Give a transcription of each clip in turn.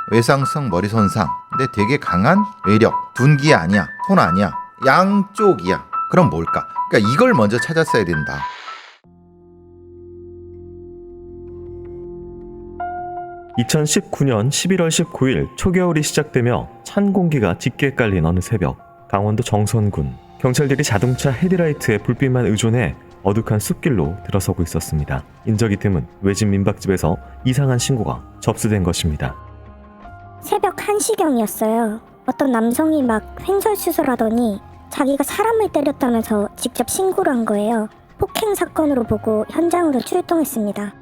외상성 머리 손상. 근데 되게 강한 외력. 둔기 아니야. 손 아니야. 양쪽이야. 그럼 뭘까? 그러니까 이걸 먼저 찾았어야 된다. (2019년 11월 19일) 초겨울이 시작되며 찬 공기가 짙게 깔린 어느 새벽, 강원도 정선군. 경찰들이 자동차 헤드라이트에 불빛만 의존해 어둑한 숲길로 들어서고 있었습니다. 인적이 드문 외진 민박집에서 이상한 신고가 접수된 것입니다. 새벽 1시경이었어요. 어떤 남성이 막 횡설수설하더니 자기가 사람을 때렸다면서 직접 신고를 한 거예요. 폭행 사건으로 보고 현장으로 출동했습니다.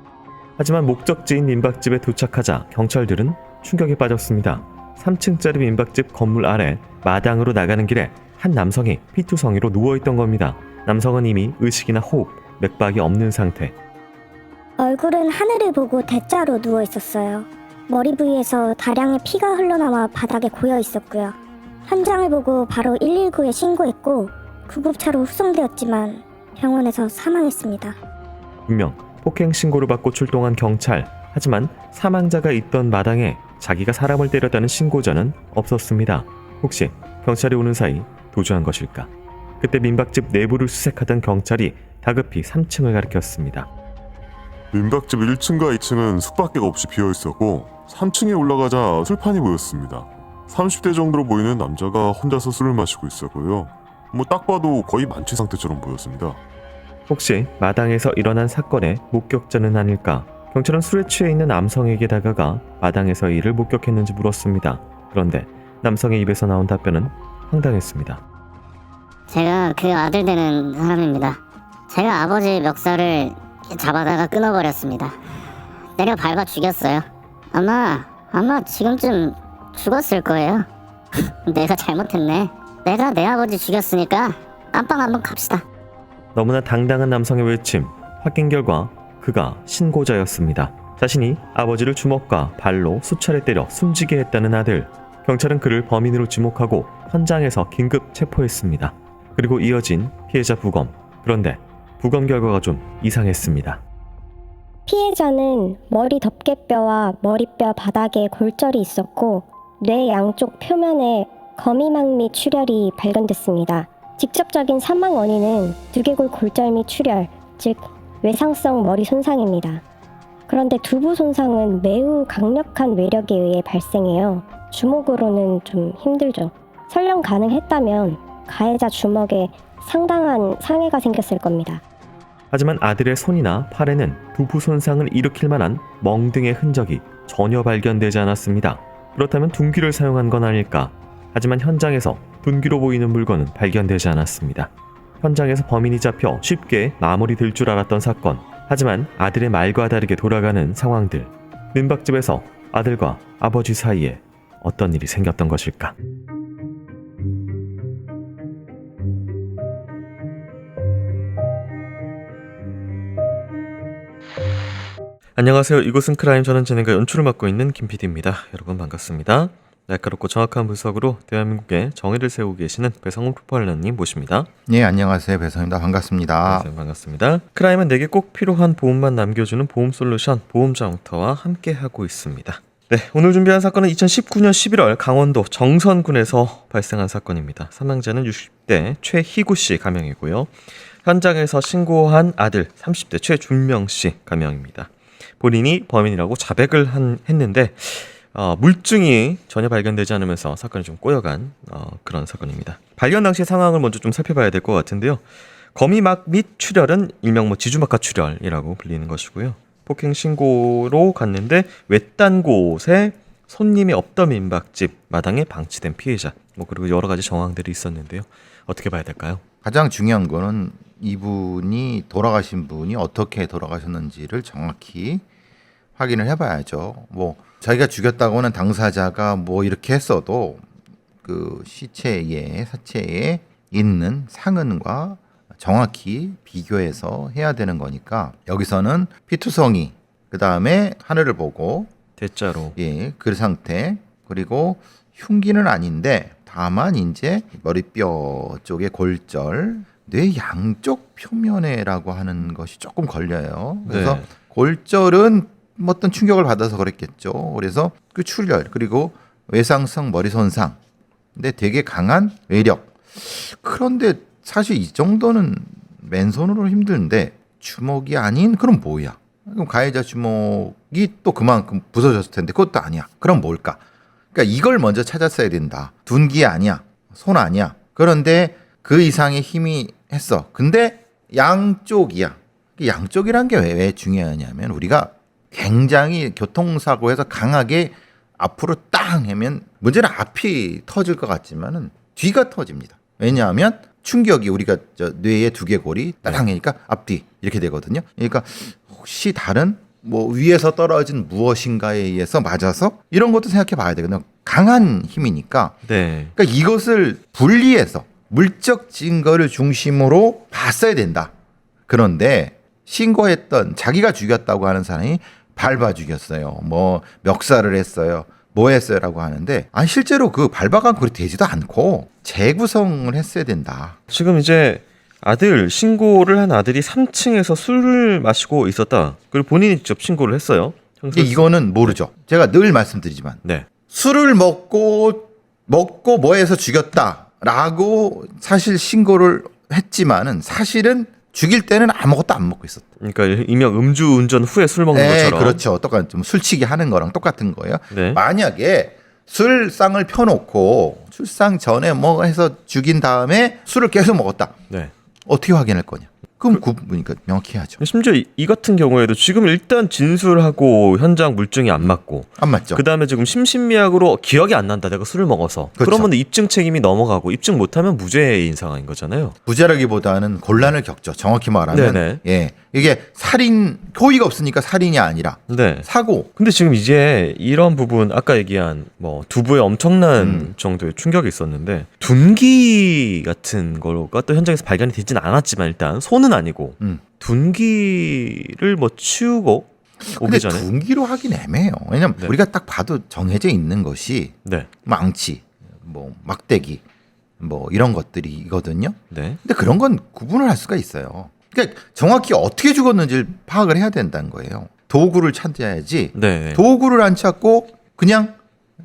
하지만 목적지인 민박집에 도착하자 경찰들은 충격에 빠졌습니다. 3층짜리 민박집 건물 아래 마당으로 나가는 길에 한 남성이 피투성이로 누워있던 겁니다. 남성은 이미 의식이나 호흡, 맥박이 없는 상태. 얼굴은 하늘을 보고 대자로 누워 있었어요. 머리 부위에서 다량의 피가 흘러나와 바닥에 고여 있었고요. 현장을 보고 바로 119에 신고했고 구급차로 후송되었지만 병원에서 사망했습니다. 분명 폭행 신고를 받고 출동한 경찰. 하지만 사망자가 있던 마당에 자기가 사람을 때렸다는 신고자는 없었습니다. 혹시 경찰이 오는 사이 도주한 것일까? 그때 민박집 내부를 수색하던 경찰이 다급히 3층을 가리켰습니다. 민박집 1층과 2층은 숙박객 없이 비어있었고 3층에 올라가자 술판이 보였습니다. 30대 정도로 보이는 남자가 혼자서 술을 마시고 있었고요. 딱 봐도 거의 만취 상태처럼 보였습니다. 혹시 마당에서 일어난 사건의 목격자는 아닐까? 경찰은 술에 취해 있는 남성에게 다가가 마당에서 이를 목격했는지 물었습니다. 그런데 남성의 입에서 나온 답변은 황당했습니다. 제가 그 아들 되는 사람입니다. 제가 아버지 멱살을 잡아다가 끊어버렸습니다. 때려 밟아 죽였어요. 아마 지금쯤 죽었을 거예요. 내가 잘못했네. 내가 내 아버지 죽였으니까 안방 한번 갑시다. 너무나 당당한 남성의 외침. 확인 결과 그가 신고자였습니다. 자신이 아버지를 주먹과 발로 수차례 때려 숨지게 했다는 아들. 경찰은 그를 범인으로 지목하고 현장에서 긴급 체포했습니다. 그리고 이어진 피해자 부검. 그런데 부검 결과가 좀 이상했습니다. 피해자는 머리 덮개뼈와 머리뼈 바닥에 골절이 있었고 뇌 양쪽 표면에 거미막 및 출혈이 발견됐습니다. 직접적인 사망 원인은 두개골 골절 및 출혈, 즉 외상성 머리 손상입니다. 그런데 두부 손상은 매우 강력한 외력에 의해 발생해요. 주먹으로는 좀 힘들죠. 설령 가능했다면 가해자 주먹에 상당한 상해가 생겼을 겁니다. 하지만 아들의 손이나 팔에는 두부 손상을 일으킬 만한 멍등의 흔적이 전혀 발견되지 않았습니다. 그렇다면 둔기를 사용한 건 아닐까? 하지만 현장에서 둔기로 보이는 물건은 발견되지 않았습니다. 현장에서 범인이 잡혀 쉽게 마무리될 줄 알았던 사건. 하지만 아들의 말과 다르게 돌아가는 상황들. 민박집에서 아들과 아버지 사이에 어떤 일이 생겼던 것일까? 안녕하세요. 이곳은 크라임. 저는 진행과 연출을 맡고 있는 김PD입니다. 여러분 반갑습니다. 날카롭고 정확한 분석으로 대한민국의 정의를 세우고 계시는 배성훈 프로파일러님 모십니다. 네, 안녕하세요. 배성입니다. 반갑습니다. 네, 반갑습니다. 크라임은 내게 꼭 필요한 보험만 남겨주는 보험 솔루션 보험장터와 함께하고 있습니다. 네, 오늘 준비한 사건은 2019년 11월 강원도 정선군에서 발생한 사건입니다. 사망자는 60대 최희구씨 가명이고요. 현장에서 신고한 아들 30대 최준명씨 가명입니다. 본인이 범인이라고 자백을 했는데 물증이 전혀 발견되지 않으면서 사건이 좀 꼬여간 그런 사건입니다. 발견 당시 상황을 먼저 좀 살펴봐야 될 것 같은데요. 거미막 및 출혈은 일명 지주막하 출혈이라고 불리는 것이고요. 폭행 신고로 갔는데 외딴 곳에 손님이 없던 민박집 마당에 방치된 피해자, 그리고 여러 가지 정황들이 있었는데요. 어떻게 봐야 될까요? 가장 중요한 거는 이분이 돌아가신 분이 어떻게 돌아가셨는지를 정확히 확인을 해봐야죠. 자기가 죽였다고는 당사자가 이렇게 했어도 그 사체에 있는 상흔과 정확히 비교해서 해야 되는 거니까 여기서는 피투성이, 그 다음에 하늘을 보고 대자로, 그 상태, 그리고 흉기는 아닌데 다만 이제 머리뼈 쪽에 골절, 뇌 양쪽 표면에라고 하는 것이 조금 걸려요. 그래서 네. 골절은 어떤 충격을 받아서 그랬겠죠. 그래서 그 출혈 그리고 외상성 머리 손상, 근데 되게 강한 외력. 그런데 사실 이 정도는 맨손으로 힘든데 주먹이 아닌 그럼 뭐야? 그럼 가해자 주먹이 또 그만큼 부서졌을 텐데 그것도 아니야. 그럼 뭘까? 그러니까 이걸 먼저 찾았어야 된다. 둔기 아니야, 손 아니야. 그런데 그 이상의 힘이 했어. 근데 양쪽이야. 양쪽이란 게 왜 중요하냐면 우리가 굉장히 교통사고에서 강하게 앞으로 땅 하면 문제는 앞이 터질 것 같지만은 뒤가 터집니다. 왜냐하면 충격이 우리가 뇌의 두개골이 따랑하니까 앞뒤 이렇게 되거든요. 그러니까 혹시 다른 뭐 위에서 떨어진 무엇인가에 의해서 맞아서 이런 것도 생각해 봐야 되거든요. 강한 힘이니까. 네. 그러니까 이것을 분리해서 물적 증거를 중심으로 봤어야 된다. 그런데 신고했던 자기가 죽였다고 하는 사람이 밟아 죽였어요. 뭐 멱살을 했어요. 뭐 했어요라고 하는데 아니 실제로 그 밟아간 그리 되지도 않고 재구성을 했어야 된다. 지금 이제 신고를 한 아들이 3층에서 술을 마시고 있었다. 그리고 본인이 직접 신고를 했어요. 근데 이거는 모르죠. 제가 늘 말씀드리지만 네. 술을 먹고 뭐해서 죽였다라고 사실 신고를 했지만은 사실은 죽일 때는 아무것도 안 먹고 있었다. 그러니까 일명 음주운전 후에 술 먹는 것처럼. 그렇죠. 똑같은 좀 술치기 하는 거랑 똑같은 거예요. 네. 만약에 술상을 펴놓고 출상 전에 뭐 해서 죽인 다음에 술을 계속 먹었다. 네. 어떻게 확인할 거냐? 그럼 그러니까 명확히 해야죠. 심지어 이 같은 경우에도 지금 일단 진술하고 현장 물증이 안 맞고 안 맞죠? 그 다음에 지금 심신미약으로 기억이 안 난다. 내가 술을 먹어서. 그렇죠. 그러면 입증 책임이 넘어가고 입증 못하면 무죄인 상황인 거잖아요. 부자라기보다는 곤란을 겪죠. 정확히 말하면. 네네. 예. 이게 살인, 호의가 없으니까 살인이 아니라 네. 사고. 근데 지금 이제 이런 부분 아까 얘기한 뭐 두부에 엄청난 정도의 충격이 있었는데 둔기 같은 거가 또 현장에서 발견이 되진 않았지만 일단 손은 아니고 둔기를 뭐 치우고 근데 오기 전에 둔기로 하긴 애매해요. 왜냐면 네. 우리가 딱 봐도 정해져 있는 것이 네. 망치, 뭐 막대기, 뭐 이런 것들이거든요. 네. 근데 그런 건 구분을 할 수가 있어요. 그러니까 정확히 어떻게 죽었는지를 파악을 해야 된다는 거예요. 도구를 찾아야지. 네. 도구를 안 찾고 그냥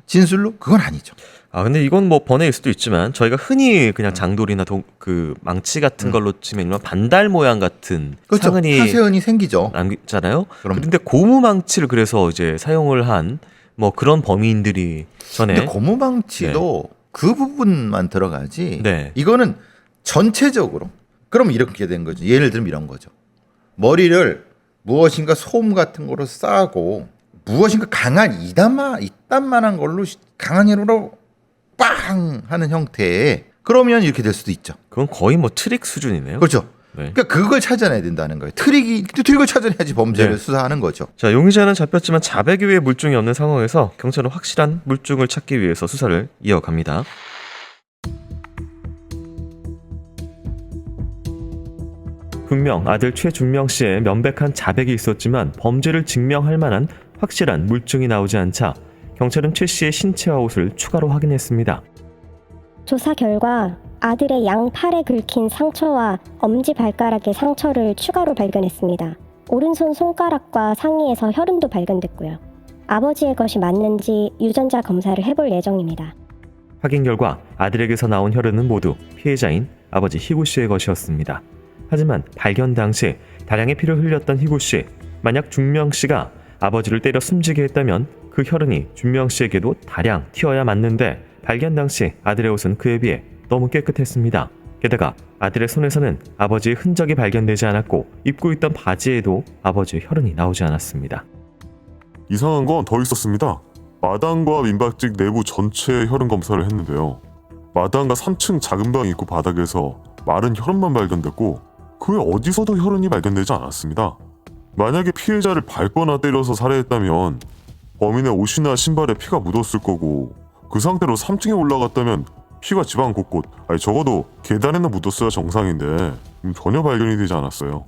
진술로 그건 아니죠. 아 근데 이건 뭐 번외일 수도 있지만 저희가 흔히 그냥 장돌이나 그 망치 같은 걸로 치면 일반 반달 모양 같은 그렇죠. 상흔이 하세은이 생기죠. 남기잖아요. 그럼. 그런데 고무 망치를 그래서 이제 사용을 한 뭐 그런 범인들이 전에 근데 고무망치도 그 부분만 들어가지. 네. 이거는 전체적으로. 그럼 이렇게 된 거죠. 예를 들면 이런 거죠. 머리를 무엇인가 솜 같은 거로 싸고 무엇인가 강한 이딴만한 걸로 강한 힘으로 빵 하는 형태의 그러면 이렇게 될 수도 있죠. 그건 거의 뭐 트릭 수준이네요. 그렇죠. 네. 그러니까 그걸 찾아내야 된다는 거예요. 트릭을 찾아내야지 범죄를 네. 수사하는 거죠. 자, 용의자는 잡혔지만 자백 이외의 물증이 없는 상황에서 경찰은 확실한 물증을 찾기 위해서 수사를 이어갑니다. 분명 아들 최준명 씨의 명백한 자백이 있었지만 범죄를 증명할 만한 확실한 물증이 나오지 않자 경찰은 최 씨의 신체와 옷을 추가로 확인했습니다. 조사 결과 아들의 양팔에 긁힌 상처와 엄지발가락의 상처를 추가로 발견했습니다. 오른손 손가락과 상의에서 혈흔도 발견됐고요. 아버지의 것이 맞는지 유전자 검사를 해볼 예정입니다. 확인 결과 아들에게서 나온 혈흔은 모두 피해자인 아버지 희구 씨의 것이었습니다. 하지만 발견 당시 다량의 피를 흘렸던 희구 씨, 만약 준명 씨가 아버지를 때려 숨지게 했다면 그 혈흔이 준명 씨에게도 다량 튀어야 맞는데 발견 당시 아들의 옷은 그에 비해 너무 깨끗했습니다. 게다가 아들의 손에서는 아버지의 흔적이 발견되지 않았고 입고 있던 바지에도 아버지의 혈흔이 나오지 않았습니다. 이상한 건 더 있었습니다. 마당과 민박집 내부 전체 혈흔 검사를 했는데요. 마당과 3층 작은 방 입구 바닥에서 마른 혈흔만 발견됐고 그 외 어디서도 혈흔이 발견되지 않았습니다. 만약에 피해자를 밟거나 때려서 살해했다면 범인의 옷이나 신발에 피가 묻었을 거고 그 상태로 3층에 올라갔다면 피가 집안 곳곳, 적어도 계단에나 묻었어야 정상인데 전혀 발견이 되지 않았어요.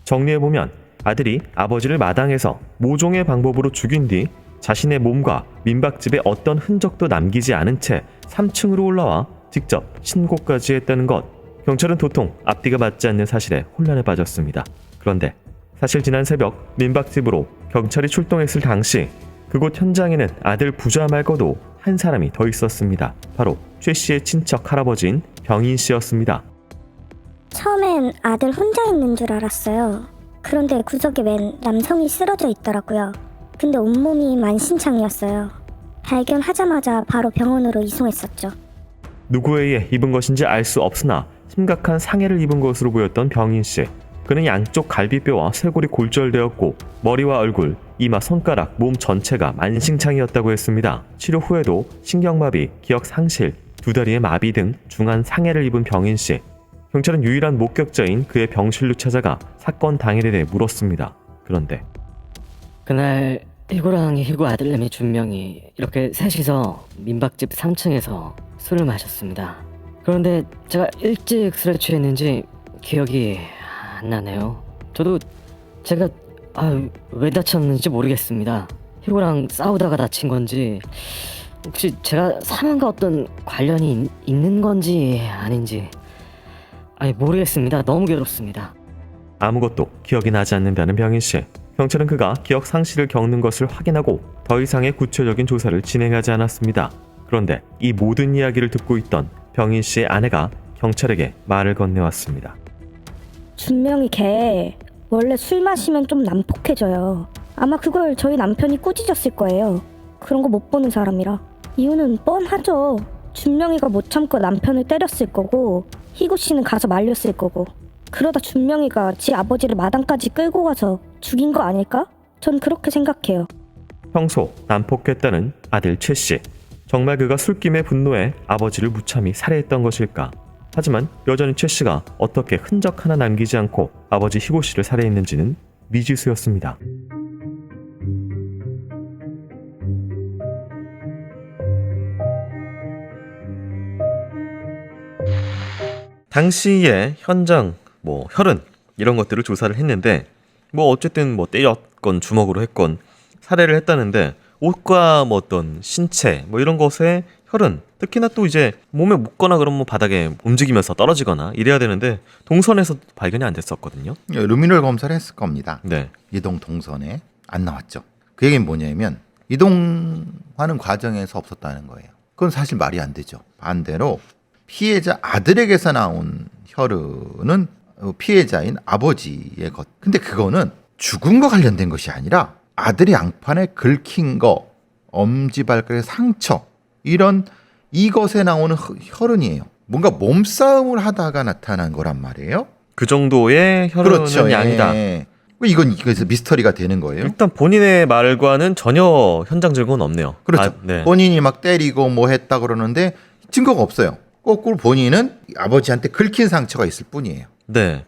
정리해보면 아들이 아버지를 마당에서 모종의 방법으로 죽인 뒤 자신의 몸과 민박집에 어떤 흔적도 남기지 않은 채 3층으로 올라와 직접 신고까지 했다는 것. 경찰은 도통 앞뒤가 맞지 않는 사실에 혼란에 빠졌습니다. 그런데 사실 지난 새벽 민박집으로 경찰이 출동했을 당시 그곳 현장에는 아들 부자 말고도 한 사람이 더 있었습니다. 바로 최 씨의 친척 할아버지인 병인 씨였습니다. 처음엔 아들 혼자 있는 줄 알았어요. 그런데 구석에 웬 남성이 쓰러져 있더라고요. 근데 온몸이 만신창이었어요. 발견하자마자 바로 병원으로 이송했었죠. 누구에 의해 입은 것인지 알 수 없으나 심각한 상해를 입은 것으로 보였던 병인 씨. 그는 양쪽 갈비뼈와 쇄골이 골절되었고 머리와 얼굴, 이마, 손가락, 몸 전체가 만신창이었다고 했습니다. 치료 후에도 신경마비, 기억 상실, 두 다리의 마비 등 중한 상해를 입은 병인 씨. 경찰은 유일한 목격자인 그의 병실로 찾아가 사건 당일에 대해 물었습니다. 그런데 그날 희고랑 희고 아들내미 준명이 이렇게 셋이서 민박집 3층에서 술을 마셨습니다. 그런데 제가 일찍 술에 취했는지 기억이 안 나네요. 저도 제가 왜 다쳤는지 모르겠습니다. 희고랑 싸우다가 다친 건지 혹시 제가 사망과 어떤 관련이 있는 건지 아닌지 모르겠습니다. 너무 괴롭습니다. 아무것도 기억이 나지 않는다는 병인 씨. 경찰은 그가 기억 상실을 겪는 것을 확인하고 더 이상의 구체적인 조사를 진행하지 않았습니다. 그런데 이 모든 이야기를 듣고 있던 병인 씨의 아내가 경찰에게 말을 건네왔습니다. 준명이 걔 원래 술 마시면 좀 난폭해져요. 아마 그걸 저희 남편이 꾸짖었을 거예요. 그런 거 못 보는 사람이라. 이유는 뻔하죠. 준명이가 못 참고 남편을 때렸을 거고 희구 씨는 가서 말렸을 거고 그러다 준명이가 지 아버지를 마당까지 끌고 가서 죽인 거 아닐까? 전 그렇게 생각해요. 평소 난폭했다는 아들 최 씨. 정말 그가 술김에 분노해 아버지를 무참히 살해했던 것일까? 하지만 여전히 최 씨가 어떻게 흔적 하나 남기지 않고 아버지 희고 씨를 살해했는지는 미지수였습니다. 당시의 현장, 혈흔 이런 것들을 조사를 했는데 어쨌든 때렸건 주먹으로 했건 살해를 했다는데 옷과 어떤 신체 이런 것에 혈흔, 특히나 또 이제 몸에 묻거나 그러면 바닥에 움직이면서 떨어지거나 이래야 되는데 동선에서 발견이 안 됐었거든요. 루미널 검사를 했을 겁니다. 네. 이동 동선에 안 나왔죠. 그 얘기는 뭐냐면 이동하는 과정에서 없었다는 거예요. 그건 사실 말이 안 되죠. 반대로 피해자 아들에게서 나온 혈흔은 피해자인 아버지의 것. 근데 그거는 죽음과 관련된 것이 아니라 아들이 양판에 긁힌 거, 엄지발가락의 상처 이런 이것에 나오는 혈흔이에요. 뭔가 몸싸움을 하다가 나타난 거란 말이에요. 그 정도의 혈흔은 그렇죠. 아니다. 예. 이거에서 미스터리가 되는 거예요. 일단 본인의 말과는 전혀 현장 증거는 없네요. 그렇죠. 네. 본인이 막 때리고 했다 그러는데 증거가 없어요. 거꾸로 본인은 아버지한테 긁힌 상처가 있을 뿐이에요. 네.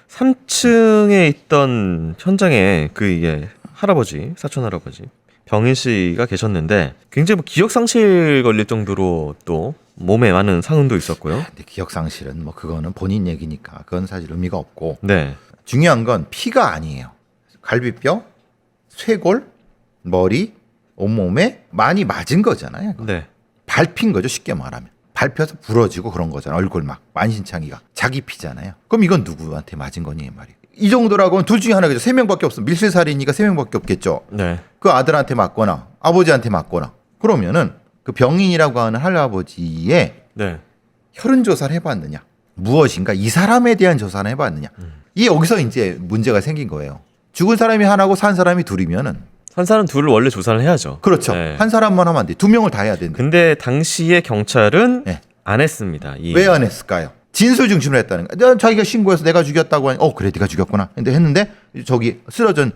3층에 있던 현장에 이게 할아버지, 사촌 할아버지 병인 씨가 계셨는데 굉장히 기억 상실 걸릴 정도로 또 몸에 많은 상흔도 있었고요. 근데 기억 상실은 그거는 본인 얘기니까 그건 사실 의미가 없고 네. 중요한 건 피가 아니에요. 갈비뼈, 쇄골, 머리, 온몸에 많이 맞은 거잖아요. 네. 밟힌 거죠. 쉽게 말하면. 밟혀서 부러지고 그런 거잖아요. 얼굴 막 만신창이가 자기 피잖아요. 그럼 이건 누구한테 맞은 거니 말이에요. 이 정도라고는 둘 중에 하나겠죠. 3명밖에 없어. 밀실살인이니까 3명밖에 없겠죠. 네. 그 아들한테 맞거나 아버지한테 맞거나 그러면은 그 병인이라고 하는 할아버지의 네. 혈흔 조사를 해봤느냐, 무엇인가 이 사람에 대한 조사를 해봤느냐. 이 여기서 이제 문제가 생긴 거예요. 죽은 사람이 하나고 산 사람이 둘이면은 산 사람 둘을 원래 조사를 해야죠. 그렇죠. 네. 한 사람만 하면 안 돼. 2명을 다 해야 된다. 근데 당시에 경찰은 네. 안 했습니다. 왜 안 했을까요? 진술 중심으로 했다는 거야. 자기가 신고해서 내가 죽였다고 하니 그래 네가 죽였구나. 근데 했는데 저기 쓰러진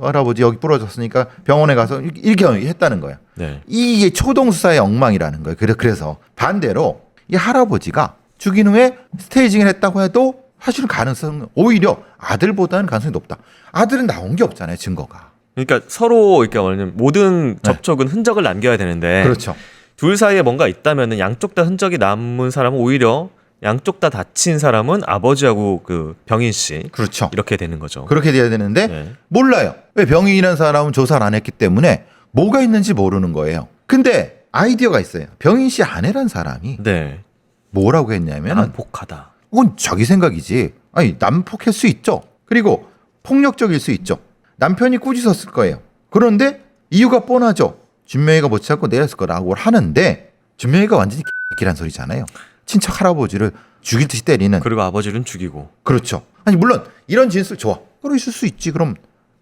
할아버지 여기 부러졌으니까 병원에 가서 이렇게 했다는 거야. 네. 이게 초동 수사의 엉망이라는 거예요. 그래서 반대로 이 할아버지가 죽인 후에 스테이징을 했다고 해도 사실은 가능성은 오히려 아들보다는 가능성이 높다. 아들은 나온 게 없잖아요. 증거가. 그러니까 서로 말하면 모든 접촉은 흔적을 남겨야 되는데 그렇죠. 둘 사이에 뭔가 있다면은 양쪽 다 흔적이 남은 사람은 오히려 양쪽 다 다친 사람은 아버지하고 그 병인 씨 그렇죠. 이렇게 되는 거죠. 그렇게 돼야 되는데 네. 몰라요. 왜 병인이라는 사람은 조사를 안 했기 때문에 뭐가 있는지 모르는 거예요. 근데 아이디어가 있어요. 병인 씨 아내란 사람이 네. 뭐라고 했냐면 난폭하다. 그건 자기 생각이지. 아니 난폭할 수 있죠. 그리고 폭력적일 수 있죠. 남편이 꾸짖었을 거예요. 그런데 이유가 뻔하죠. 준명이가 못 찾고 내렸을 거라고 하는데 준명이가 완전히 개란 소리잖아요. 친척 할아버지를 죽일 듯이 때리는. 그리고 아버지는 죽이고. 그렇죠. 아니 물론 이런 진술 좋아. 그러실 수 있지. 그럼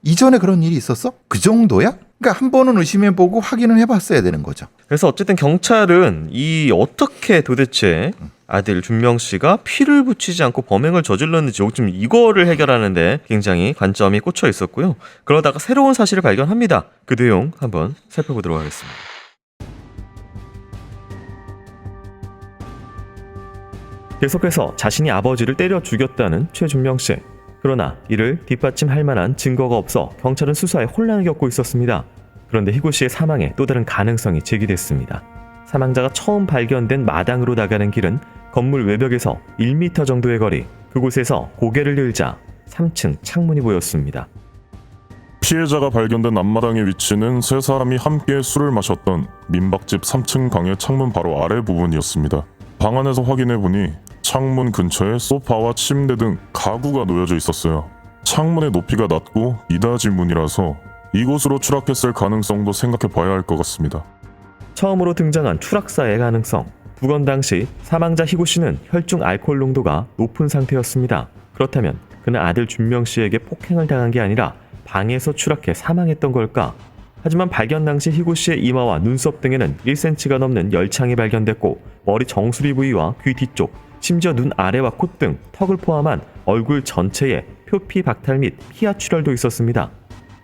이전에 그런 일이 있었어? 그 정도야? 그러니까 한 번은 의심해보고 확인을 해봤어야 되는 거죠. 그래서 어쨌든 경찰은 이 어떻게 도대체 아들 준명 씨가 피를 붙이지 않고 범행을 저질렀는지 요즘 이거를 해결하는데 굉장히 관점이 꽂혀 있었고요. 그러다가 새로운 사실을 발견합니다. 그 내용 한번 살펴보도록 하겠습니다. 계속해서 자신이 아버지를 때려 죽였다는 최준명 씨. 그러나 이를 뒷받침할 만한 증거가 없어 경찰은 수사에 혼란을 겪고 있었습니다. 그런데 희구 씨의 사망에 또 다른 가능성이 제기됐습니다. 사망자가 처음 발견된 마당으로 나가는 길은 건물 외벽에서 1m 정도의 거리, 그곳에서 고개를 들자 3층 창문이 보였습니다. 피해자가 발견된 앞마당의 위치는 세 사람이 함께 술을 마셨던 민박집 3층 방의 창문 바로 아래 부분이었습니다. 방 안에서 확인해보니 창문 근처에 소파와 침대 등 가구가 놓여져 있었어요. 창문의 높이가 낮고 미닫이 문이라서 이곳으로 추락했을 가능성도 생각해봐야 할 것 같습니다. 처음으로 등장한 추락사의 가능성. 부건 당시 사망자 희구 씨는 혈중 알코올 농도가 높은 상태였습니다. 그렇다면 그는 아들 준명 씨에게 폭행을 당한 게 아니라 방에서 추락해 사망했던 걸까? 하지만 발견 당시 희구 씨의 이마와 눈썹 등에는 1cm가 넘는 열창이 발견됐고 머리 정수리 부위와 귀 뒤쪽, 심지어 눈 아래와 콧등, 턱을 포함한 얼굴 전체에 표피 박탈 및 피하 출혈도 있었습니다.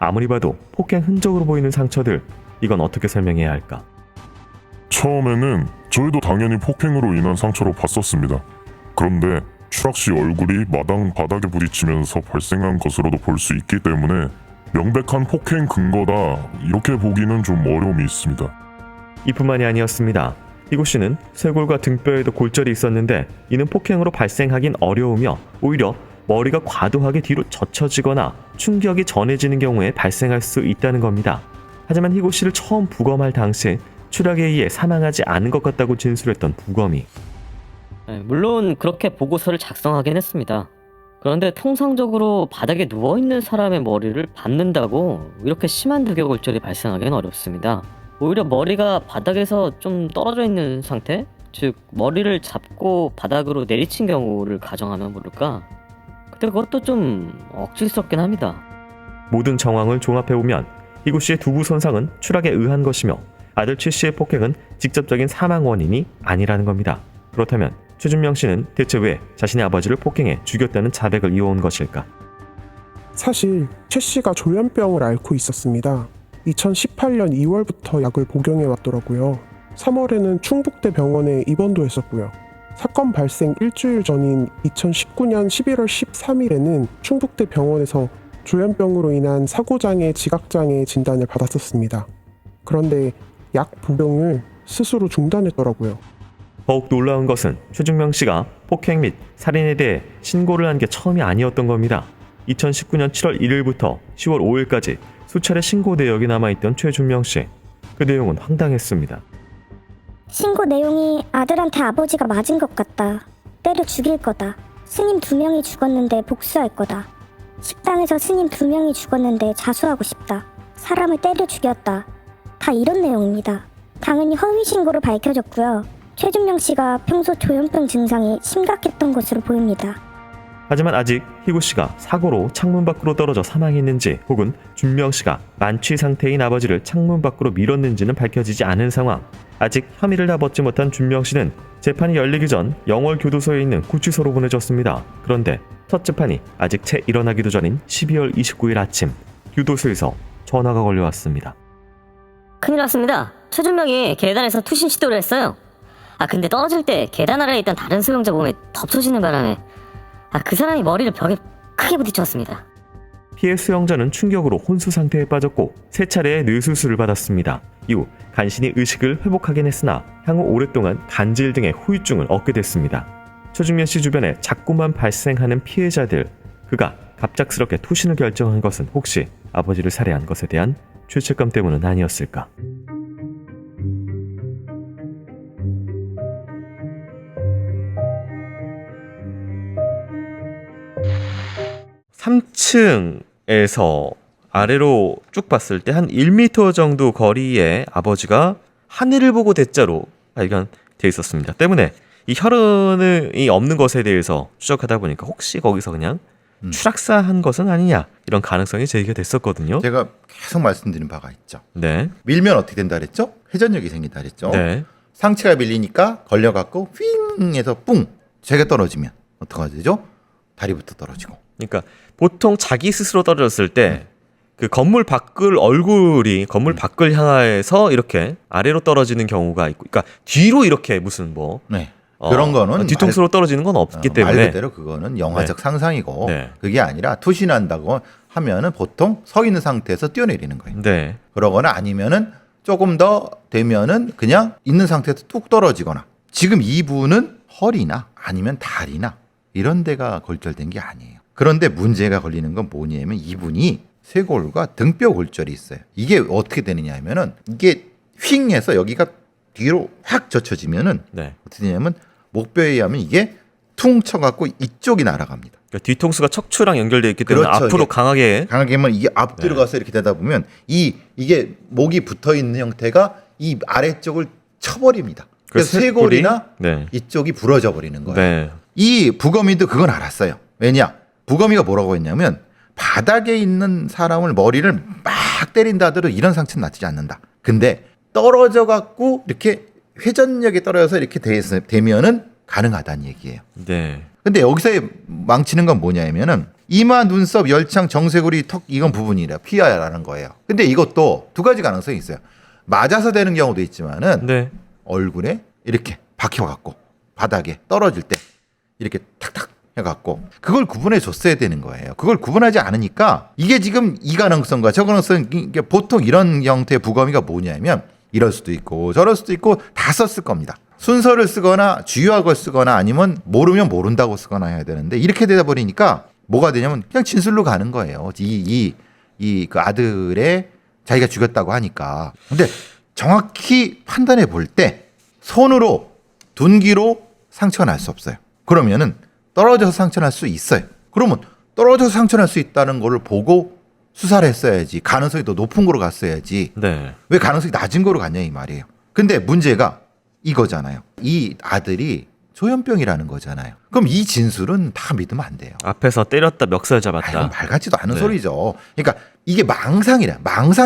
아무리 봐도 폭행 흔적으로 보이는 상처들, 이건 어떻게 설명해야 할까? 처음에는 저희도 당연히 폭행으로 인한 상처로 봤었습니다. 그런데 추락 시 얼굴이 마당 바닥에 부딪히면서 발생한 것으로도 볼 수 있기 때문에 명백한 폭행 근거다 이렇게 보기는 좀 어려움이 있습니다. 이뿐만이 아니었습니다. 희구 씨는 쇄골과 등뼈에도 골절이 있었는데 이는 폭행으로 발생하긴 어려우며 오히려 머리가 과도하게 뒤로 젖혀지거나 충격이 전해지는 경우에 발생할 수 있다는 겁니다. 하지만 희구 씨를 처음 부검할 당시 추락에 의해 사망하지 않은 것 같다고 진술했던 부검이 물론 그렇게 보고서를 작성하긴 했습니다. 그런데 통상적으로 바닥에 누워있는 사람의 머리를 밟는다고 이렇게 심한 두개골절이 발생하기는 어렵습니다. 오히려 머리가 바닥에서 좀 떨어져 있는 상태? 즉 머리를 잡고 바닥으로 내리친 경우를 가정하면 모를까? 근데 그것도 좀 억지스럽긴 합니다. 모든 정황을 종합해보면 희구 씨의 두부 손상은 추락에 의한 것이며 아들 최 씨의 폭행은 직접적인 사망 원인이 아니라는 겁니다. 그렇다면 최준명 씨는 대체 왜 자신의 아버지를 폭행해 죽였다는 자백을 이어온 것일까? 사실 최 씨가 조현병을 앓고 있었습니다. 2018년 2월부터 약을 복용해 왔더라고요. 3월에는 충북대 병원에 입원도 했었고요. 사건 발생 일주일 전인 2019년 11월 13일에는 충북대 병원에서 조현병으로 인한 사고장애, 지각장애 진단을 받았었습니다. 그런데 약 복용을 스스로 중단했더라고요. 더욱 놀라운 것은 최준명 씨가 폭행 및 살인에 대해 신고를 한 게 처음이 아니었던 겁니다. 2019년 7월 1일부터 10월 5일까지 수차례 신고 내역이 남아있던 최준명 씨. 그 내용은 황당했습니다. 신고 내용이 아들한테 아버지가 맞은 것 같다. 때려 죽일 거다. 스님 2명이 죽었는데 복수할 거다. 식당에서 스님 2명이 죽었는데 자수하고 싶다. 사람을 때려 죽였다. 다 이런 내용입니다. 당연히 허위 신고로 밝혀졌고요. 최준명 씨가 평소 조현병 증상이 심각했던 것으로 보입니다. 하지만 아직 희구 씨가 사고로 창문 밖으로 떨어져 사망했는지 혹은 준명 씨가 만취 상태인 아버지를 창문 밖으로 밀었는지는 밝혀지지 않은 상황. 아직 혐의를 다 벗지 못한 준명 씨는 재판이 열리기 전 영월교도소에 있는 구치소로 보내졌습니다. 그런데 첫 재판이 아직 채 일어나기도 전인 12월 29일 아침 교도소에서 전화가 걸려왔습니다. 큰일 났습니다. 최준명이 계단에서 투신 시도를 했어요. 근데 떨어질 때 계단 아래에 있던 다른 수용자 몸에 덮쳐지는 바람에 그 사람이 머리를 벽에 크게 부딪혔습니다. 피해 수용자는 충격으로 혼수 상태에 빠졌고 세 차례의 뇌수술을 받았습니다. 이후 간신히 의식을 회복하긴 했으나 향후 오랫동안 간질 등의 후유증을 얻게 됐습니다. 최준명 씨 주변에 자꾸만 발생하는 피해자들, 그가 갑작스럽게 투신을 결정한 것은 혹시 아버지를 살해한 것에 대한 죄책감 때문은 아니었을까? (3층에서) 아래로 쭉 봤을 때 한 1m 정도 거리에 아버지가 하늘을 보고 대자로 발견돼 있었습니다. 때문에 이 혈흔이 없는 것에 대해서 추적하다 보니까 혹시 거기서 그냥 추락사한 것은 아니냐 이런 가능성이 제기가 됐었거든요. 제가 계속 말씀드린 바가 있죠. 네. 밀면 어떻게 된다 그랬죠? 회전력이 생긴다 그랬죠. 네. 상체가 밀리니까 걸려갖고 휘잉해서 뿡 제가 떨어지면 어떻게 되죠? 다리부터 떨어지고. 그러니까 보통 자기 스스로 떨어졌을 때 그 건물 밖을 얼굴이 건물 밖을 향해서 이렇게 아래로 떨어지는 경우가 있고, 그러니까 뒤로 이렇게 무슨 뭐 네. 그런 거는 뒤통수로 떨어지는 건 없기 때문에 말 그대로 그거는 영화적 상상이고 네. 그게 아니라 투신한다고 하면은 보통 서 있는 상태에서 뛰어내리는 거예요. 네. 그러거나 아니면은 조금 더 되면은 그냥 있는 상태에서 뚝 떨어지거나. 지금 이분은 허리나 아니면 다리나 이런 데가 골절된 게 아니에요. 그런데 문제가 걸리는 건 뭐냐면 이분이 쇄골과 등뼈 골절이 있어요. 이게 어떻게 되느냐 하면은 이게 휙해서 여기가 뒤로 확 젖혀지면은 네. 어떻게 되냐면 목뼈에 의하면 이게 퉁 쳐갖고 이쪽이 날아갑니다. 그러니까 뒤통수가 척추랑 연결되어 있기 때문에 그렇죠. 앞으로 이게 강하게 강하게 하면 이게 앞뒤로 네. 가서 이렇게 되다 보면 이게 목이 붙어 있는 형태가 이 아래쪽을 쳐버립니다. 그래서 쇄골이나 네. 이쪽이 부러져 버리는 거예요. 네. 이 부검이도 그건 알았어요. 왜냐? 부검이가 뭐라고 했냐면 바닥에 있는 사람을 머리를 막 때린다 하더라도 이런 상처는 낫지 않는다. 근데 떨어져 갖고 이렇게 회전력이 떨어져서 이렇게 되면은 가능하다는 얘기예요. 네. 근데 여기서의 망치는 건 뭐냐면은 이마, 눈썹, 열창, 정쇄골이 턱 이건 부분이라 피하라는 거예요. 근데 이것도 두 가지 가능성이 있어요. 맞아서 되는 경우도 있지만은 네. 얼굴에 이렇게 박혀갖고 바닥에 떨어질 때 이렇게 탁탁 해갖고 그걸 구분해 줬어야 되는 거예요. 그걸 구분하지 않으니까 이게 지금 이 가능성과 저 가능성, 이게 보통 이런 형태의 부검이가 뭐냐면 이럴 수도 있고 저럴 수도 있고 다 썼을 겁니다. 순서를 쓰거나 주요하고 쓰거나 아니면 모르면 모른다고 쓰거나 해야 되는데 이렇게 되다 버리니까 뭐가 되냐면 그냥 진술로 가는 거예요. 그 아들의 자기가 죽였다고 하니까. 근데 정확히 판단해 볼 때 손으로 둔기로 상처가 날 수 없어요. 그러면은 떨어져서 상처 날 수 있어요. 그러면 떨어져서 상처 날 수 있다는 거를 보고 수사를 했어야지. 가능성이 더 높은 거로 갔어야지. 네. 왜 가능성이 낮은 거로 갔냐 이 말이에요. 근데 문제가 이거잖아요. 이 아들이 조현병이라는 거잖아요. 그럼 이 진술은 다 믿으면 안 돼요. 앞에서 때렸다 멱살 아, 잡았다. 이건 말 같지도 않은 네. 소리죠. 그러니까 이게 망상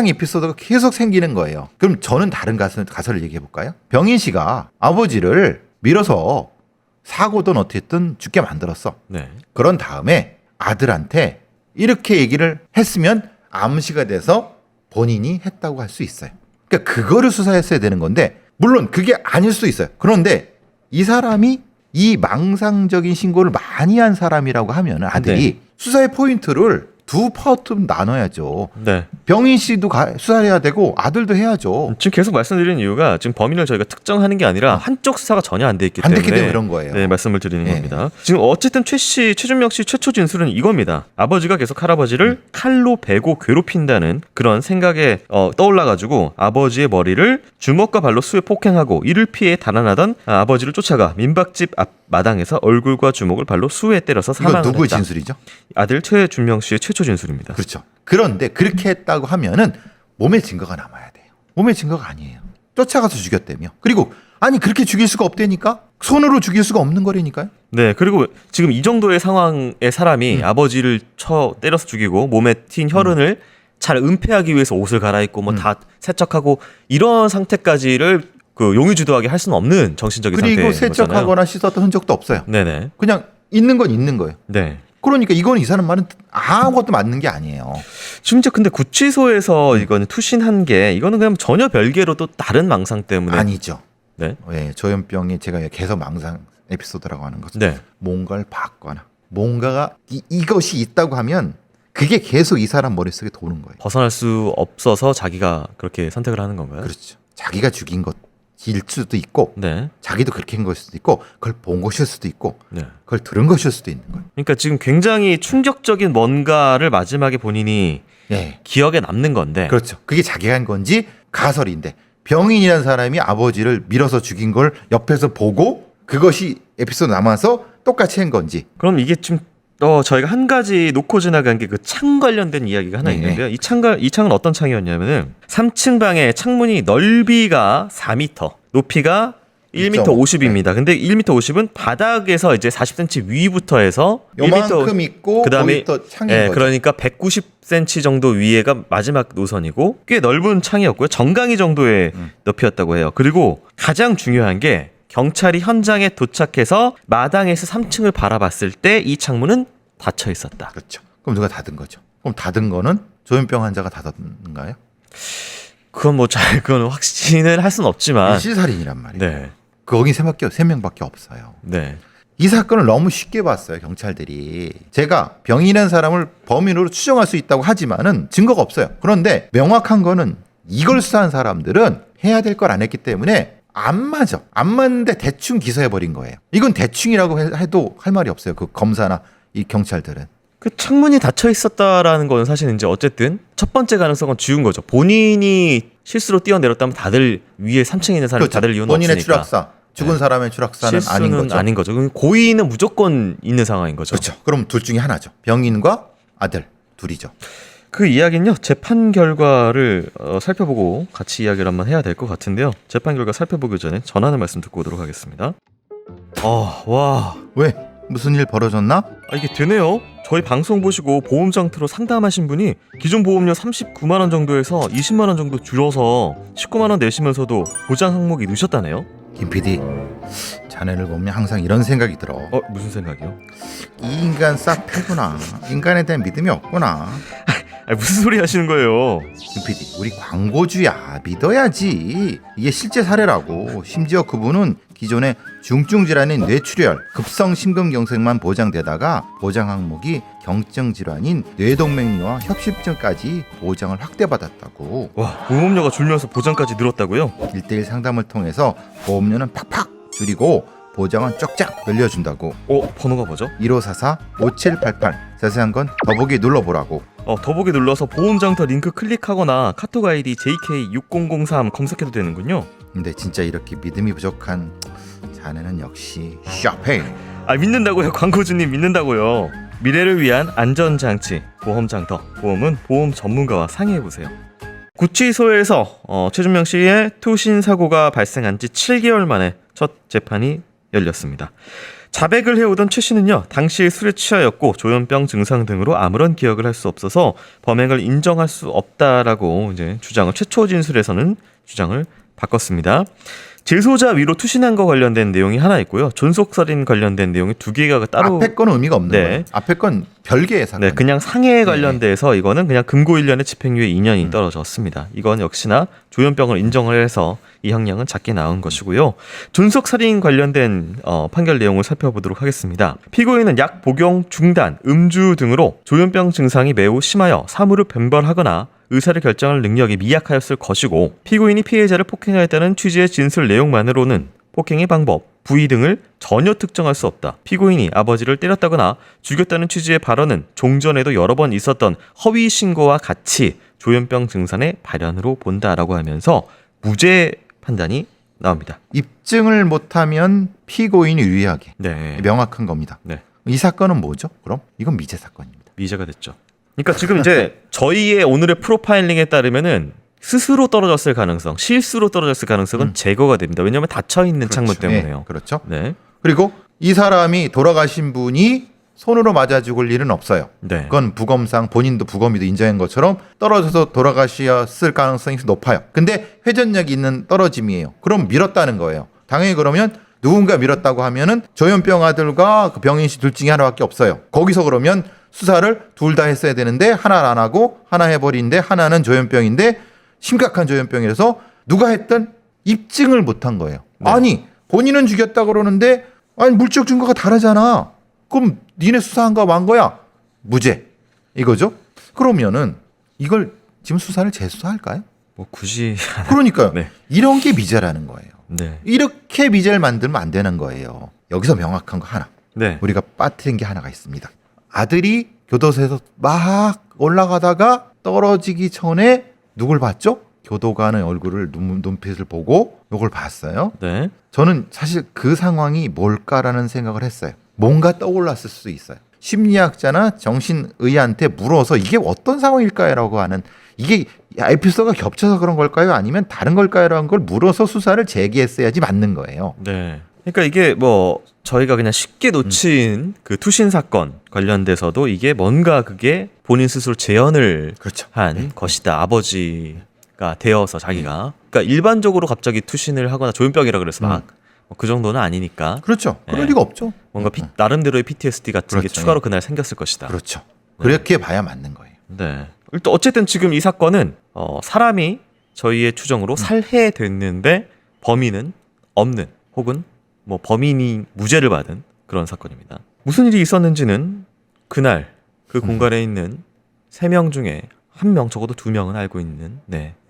에피소드가 계속 생기는 거예요. 그럼 저는 다른 가설을 얘기해 볼까요? 병인 씨가 아버지를 밀어서 사고든 어쨌든 죽게 만들었어. 네. 그런 다음에 아들한테 이렇게 얘기를 했으면 암시가 돼서 본인이 했다고 할 수 있어요. 그러니까 그거를 수사했어야 되는 건데 물론 그게 아닐 수도 있어요. 그런데 이 사람이 이 망상적인 신고를 많이 한 사람이라고 하면 아들이 수사의 포인트를 두 파트 나눠야죠. 네. 병인 씨도 수사를 해야 되고 아들도 해야죠. 지금 계속 말씀드리는 이유가 지금 범인을 저희가 특정하는 게 아니라 한쪽 수사가 전혀 안 돼 있기 안 때문에 됐기 때문에 그런 거예요. 네, 말씀을 드리는 네. 겁니다. 지금 어쨌든 최준명 씨 최초 진술은 이겁니다. 아버지가 계속 할아버지를 칼로 베고 괴롭힌다는 그런 생각에 떠올라가지고 아버지의 머리를 주먹과 발로 수에 폭행하고 이를 피해 달아나던 아버지를 쫓아가 민박집 앞 마당에서 얼굴과 주먹을 발로 수에 때려서 이거 사망을 누구의 했다. 진술이죠? 아들 최준명 씨의 최초 진술입니다. 그렇죠. 그런데 그렇게 했다고 하면은 몸에 증거가 남아야 돼요. 몸에 증거가 아니에요. 쫓아가서 죽였다며. 그리고 아니 그렇게 죽일 수가 없다니까? 손으로 죽일 수가 없는 거라니까요. 네, 그리고 지금 이 정도의 상황의 사람이 아버지를 때려서 죽이고 몸에 튄 혈흔을 잘 은폐하기 위해서 옷을 갈아입고 뭐 다 세척하고 이런 상태까지를 그 용의주도하게 할 수는 없는 정신적인 상태인 그리고 거잖아요. 세척하거나 씻었던 흔적도 없어요. 네네. 그냥 있는 건 있는 거예요. 네. 그러니까 이건 이 사람 말은 아무것도 맞는 게 아니에요. 심지어 근데 구치소에서 이거는 투신한 게 이거는 그냥 전혀 별개로 또 다른 망상 때문에 아니죠. 네. 네, 조현병이 제가 계속 망상 에피소드라고 하는 것은 네. 뭔가를 봤거나 뭔가가 이것이 있다고 하면 그게 계속 이 사람 머릿속에 도는 거예요. 벗어날 수 없어서 자기가 그렇게 선택을 하는 건가요? 그렇죠. 자기가 죽인 것일 수도 있고 네. 자기도 그렇게 한 것일 수도 있고 그걸 본 것일 수도 있고 네. 그걸 들은 것일 수도 있는 거예요. 그러니까 지금 굉장히 충격적인 뭔가를 마지막에 본인이 예, 기억에 남는 건데 그렇죠. 그게 자기가 한 건지 가설인데 병인이라는 사람이 아버지를 밀어서 죽인 걸 옆에서 보고 그것이 에피소드 남아서 똑같이 한 건지 그럼 이게 좀 저희가 한 가지 놓고 지나간 게 그 창 관련된 이야기가 하나 네네. 있는데요. 이 창은 어떤 창이었냐면은 3층 방의 창문이 넓이가 4m, 높이가 1m 50입니다. 근데 1m 50은 바닥에서 이제 40cm 위부터 해서 요만큼 있고 그다음에 거기부터 창인 예, 거죠. 그러니까 190cm 정도 위에가 마지막 노선이고 꽤 넓은 창이었고요. 정강이 정도의 높이였다고 해요. 그리고 가장 중요한 게 경찰이 현장에 도착해서 마당에서 3층을 바라봤을 때 이 창문은 닫혀 있었다. 그렇죠. 그럼 누가 닫은 거죠? 그럼 닫은 거는 조현병 환자가 닫았는가요? 그건 그건 확신을 할 수는 없지만 실살인이란 말이에요. 네. 거기 세 명밖에 없어요. 네. 이 사건을 너무 쉽게 봤어요, 경찰들이. 제가 병인한 사람을 범인으로 추정할 수 있다고 하지만은 증거가 없어요. 그런데 명확한 거는 이걸 수사한 사람들은 해야 될 걸 안 했기 때문에 안 맞아. 안 맞는데 대충 기소해버린 거예요. 이건 대충이라고 해도 할 말이 없어요. 그 검사나 이 경찰들은. 그 창문이 닫혀 있었다라는 건 사실 이제 어쨌든 첫 번째 가능성은 지운 거죠. 본인이 실수로 뛰어내렸다면 다들 위에 3층에 있는 사람이 다들 이유는 본인의 없으니까. 추락사, 죽은 네. 사람의 추락사는 아닌 실수는 거죠. 아닌 거죠. 그럼 고의는 무조건 있는 상황인 거죠. 그렇죠. 그럼 둘 중에 하나죠. 병인과 아들 둘이죠. 그 이야기는요. 재판 결과를 살펴보고 같이 이야기를 한번 해야 될 것 같은데요. 재판 결과 살펴보기 전에 전하는 말씀 듣고 오도록 하겠습니다. 와. 왜? 무슨 일 벌어졌나? 이게 되네요. 저희 방송 보시고 보험 장터로 상담하신 분이 기존 보험료 39만 원 정도에서 20만 원 정도 줄여서 19만 원 내시면서도 보장 항목이 넣으셨다네요. 김 PD, 자네를 보면 항상 이런 생각이 들어. 무슨 생각이요? 이 인간 싹 패구나. 인간에 대한 믿음이 없구나. 무슨 소리 하시는 거예요? 김 PD, 우리 광고주야. 믿어야지. 이게 실제 사례라고. 심지어 그분은 기존에 중증 질환인 뇌출혈, 급성 심근경색만 보장되다가 보장 항목이 경증 질환인 뇌동맥류와 협심증까지 보장을 확대받았다고. 와, 보험료가 줄면서 보장까지 늘었다고요? 1대1 상담을 통해서 보험료는 팍팍 줄이고 보장은 쫙쫙 늘려준다고. 번호가 뭐죠? 1544-5788. 자세한 건 더보기 눌러보라고. 더보기 눌러서 보험장터 링크 클릭하거나 카톡 아이디 JK6003 검색해도 되는군요. 근데 진짜 이렇게 믿음이 부족한 자네는 역시 쇼핑. 믿는다고요. 광고주님 믿는다고요. 미래를 위한 안전장치 보험장터. 보험은 보험 전문가와 상의해보세요. 구치소에서 최준명 씨의 투신 사고가 발생한 지 7개월 만에 첫 재판이 열렸습니다. 자백을 해오던 최 씨는요, 당시 술에 취하였고 조현병 증상 등으로 아무런 기억을 할 수 없어서 범행을 인정할 수 없다라고 이제 주장을 최초 진술에서는 주장을 바꿨습니다. 재소자 위로 투신한 거 관련된 내용이 하나 있고요. 존속살인 관련된 내용이 두 개가 따로. 앞에 거는 의미가 없는 네. 거예요. 앞에 건 별개의 사건. 네, 그냥 상해에 관련돼서 이거는 그냥 금고 1년에 집행유예 2년이 떨어졌습니다. 이건 역시나 조현병을 인정을 해서 이 형량은 작게 나온 것이고요. 존속살인 관련된 판결 내용을 살펴보도록 하겠습니다. 피고인은 약 복용 중단, 음주 등으로 조현병 증상이 매우 심하여 사물을 변별하거나 의사를 결정할 능력이 미약하였을 것이고, 피고인이 피해자를 폭행하였다는 취지의 진술 내용만으로는 폭행의 방법, 부위 등을 전혀 특정할 수 없다. 피고인이 아버지를 때렸다거나 죽였다는 취지의 발언은 종전에도 여러 번 있었던 허위 신고와 같이 조현병 증상의 발현으로 본다라고 하면서 무죄 판단이 나옵니다. 입증을 못하면 피고인이 유리하게. 네. 명확한 겁니다. 네. 이 사건은 뭐죠? 그럼 이건 미제 사건입니다. 미제가 됐죠. 그러니까 지금 이제 저희의 오늘의 프로파일링에 따르면은 스스로 떨어졌을 가능성, 실수로 떨어졌을 가능성은 제거가 됩니다. 왜냐하면 닫혀 있는 창문 때문에요. 네, 그렇죠. 네. 그리고 이 사람이 돌아가신 분이 손으로 맞아 죽을 일은 없어요. 네. 그건 부검상 본인도 부검이도 인정한 것처럼 떨어져서 돌아가셨을 가능성이 높아요. 근데 회전력이 있는 떨어짐이에요. 그럼 밀었다는 거예요. 당연히 그러면 누군가 밀었다고 하면은 조현병 아들과 그 병인 씨 둘 중에 하나밖에 없어요. 거기서 그러면 수사를 둘 다 했어야 되는데 하나를 안 하고 하나 해버리는데 하나는 조현병인데 심각한 조현병이라서 누가 했든 입증을 못한 거예요. 네. 아니 본인은 죽였다 그러는데 아니 물적 증거가 다르잖아. 그럼 니네 수사한 거 만 거야? 무죄 이거죠? 그러면은 이걸 지금 수사를 재수사할까요? 뭐 굳이 그러니까요. 네. 이런 게 미제라는 거예요. 네. 이렇게 미제를 만들면 안 되는 거예요. 여기서 명확한 거 하나. 네. 우리가 빠뜨린 게 하나가 있습니다. 아들이 교도소에서 막 올라가다가 떨어지기 전에 누굴 봤죠? 교도관의 얼굴을 눈빛을 보고 요걸 봤어요. 네. 저는 사실 그 상황이 뭘까라는 생각을 했어요. 뭔가 떠올랐을 수도 있어요. 심리학자나 정신의한테 물어서 이게 어떤 상황일까요라고 하는, 이게 에피소드가 겹쳐서 그런 걸까요? 아니면 다른 걸까요?라는 걸 물어서 수사를 재개했어야지 맞는 거예요. 네. 그러니까 이게 뭐 저희가 그냥 쉽게 놓친 그 투신 사건 관련돼서도 이게 뭔가 그게 본인 스스로 재현을 그렇죠. 한 것이다. 아버지가 되어서 자기가. 그러니까 일반적으로 갑자기 투신을 하거나 조현병이라 그래서 막 그 정도는 아니니까 그렇죠. 그럴 네. 리가 없죠. 뭔가 나름대로의 PTSD 같은 게 그렇죠. 추가로 그날 생겼을 것이다. 그렇죠. 그렇게 봐야 맞는 거예요. 네. 일단 어쨌든 지금 이 사건은 사람이 저희의 추정으로 살해됐는데 범인은 없는, 혹은 뭐 범인이 무죄를 받은 그런 사건입니다. 무슨 일이 있었는지는 그날 그 공간에 있는 3명 중에 1명, 적어도 2명은 알고 있는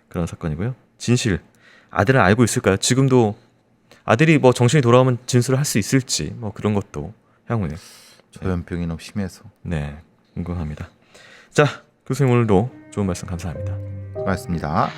그런 사건이고요. 진실, 아들은 알고 있을까요? 지금도 아들이 뭐 정신이 돌아오면 진술을 할 수 있을지 뭐 그런 것도 향후에 조현병이 너무 심해서. 궁금합니다. 자, 교수님 오늘도 좋은 말씀 감사합니다. 수고하셨습니다.